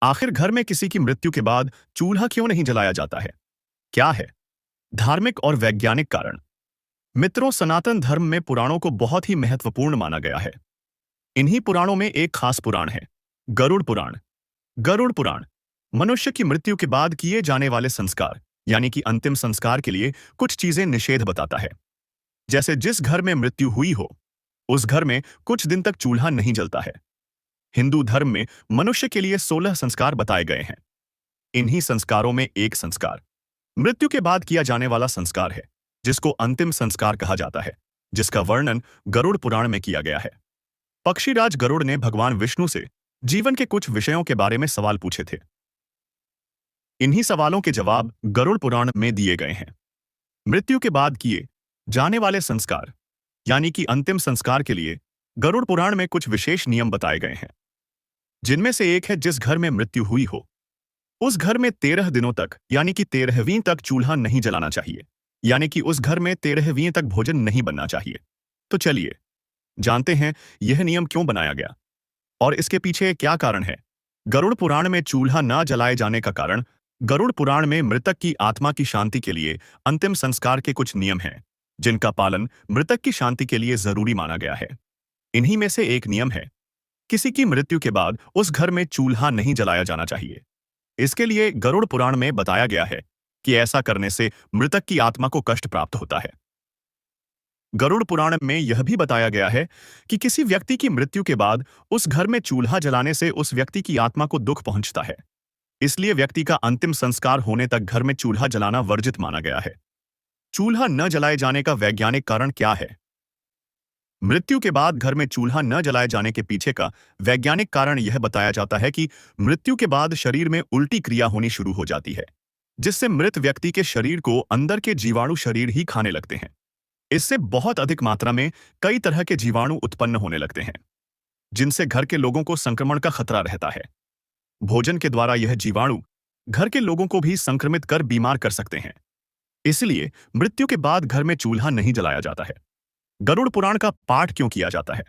आखिर घर में किसी की मृत्यु के बाद चूल्हा क्यों नहीं जलाया जाता है? क्या है धार्मिक और वैज्ञानिक कारण? मित्रों, सनातन धर्म में पुराणों को बहुत ही महत्वपूर्ण माना गया है। इन्हीं पुराणों में एक खास पुराण है, गरुड़ पुराण। गरुड़ पुराण मनुष्य की मृत्यु के बाद किए जाने वाले संस्कार यानी कि अंतिम संस्कार के लिए कुछ चीजें निषेध बताता है। जैसे जिस घर में मृत्यु हुई हो, उस घर में कुछ दिन तक चूल्हा नहीं जलता है। हिंदू धर्म में मनुष्य के लिए 16 संस्कार बताए गए हैं। इन्हीं संस्कारों में एक संस्कार मृत्यु के बाद किया जाने वाला संस्कार है, जिसको अंतिम संस्कार कहा जाता है, जिसका वर्णन गरुड़ पुराण में किया गया है। पक्षीराज गरुड़ ने भगवान विष्णु से जीवन के कुछ विषयों के बारे में सवाल पूछे थे। इन्हीं सवालों के जवाब गरुड़ पुराण में दिए गए हैं। मृत्यु के बाद किए जाने वाले संस्कार यानी कि अंतिम संस्कार के लिए गरुड़ पुराण में कुछ विशेष नियम बताए गए हैं, जिनमें से एक है जिस घर में मृत्यु हुई हो, उस घर में 13 दिनों तक यानी कि 13वीं तक चूल्हा नहीं जलाना चाहिए, यानी कि उस घर में 13वीं तक भोजन नहीं बनना चाहिए। तो चलिए जानते हैं यह नियम क्यों बनाया गया और इसके पीछे क्या कारण है। गरुड़ पुराण में चूल्हा न जलाए जाने का कारण, गरुड़ पुराण में मृतक की आत्मा की शांति के लिए अंतिम संस्कार के कुछ नियम हैं, जिनका पालन मृतक की शांति के लिए जरूरी माना गया है। इन्हीं में से एक नियम है, किसी की मृत्यु के बाद उस घर में चूल्हा नहीं जलाया जाना चाहिए। इसके लिए गरुड़ पुराण में बताया गया है कि ऐसा करने से मृतक की आत्मा को कष्ट प्राप्त होता है। गरुड़ पुराण में यह भी बताया गया है कि किसी व्यक्ति की मृत्यु के बाद उस घर में चूल्हा जलाने से उस व्यक्ति की आत्मा को दुख पहुंचता है। इसलिए व्यक्ति का अंतिम संस्कार होने तक घर में चूल्हा जलाना वर्जित माना गया है। चूल्हा न जलाए जाने का वैज्ञानिक कारण क्या है? मृत्यु के बाद घर में चूल्हा न जलाए जाने के पीछे का वैज्ञानिक कारण यह बताया जाता है कि मृत्यु के बाद शरीर में उल्टी क्रिया होनी शुरू हो जाती है, जिससे मृत व्यक्ति के शरीर को अंदर के जीवाणु शरीर ही खाने लगते हैं। इससे बहुत अधिक मात्रा में कई तरह के जीवाणु उत्पन्न होने लगते हैं, जिनसे घर के लोगों को संक्रमण का खतरा रहता है। भोजन के द्वारा यह जीवाणु घर के लोगों को भी संक्रमित कर बीमार कर सकते हैं। इसलिए मृत्यु के बाद घर में चूल्हा नहीं जलाया जाता है। गरुड़ पुराण का पाठ क्यों किया जाता है?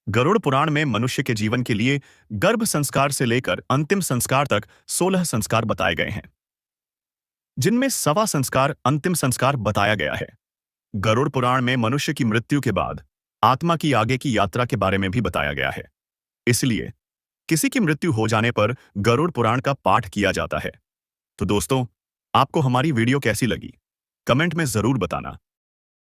गरुड़ पुराण में मनुष्य के जीवन के लिए गर्भ संस्कार से लेकर अंतिम संस्कार तक 16 संस्कार बताए गए हैं, जिनमें 1.25 संस्कार अंतिम संस्कार बताया गया है। गरुड़ पुराण में मनुष्य की मृत्यु के बाद आत्मा की आगे की यात्रा के बारे में भी बताया गया है। इसलिए किसी की मृत्यु हो जाने पर गरुड़ पुराण का पाठ किया जाता है। तो दोस्तों, आपको हमारी वीडियो कैसी लगी? कमेंट में जरूर बताना।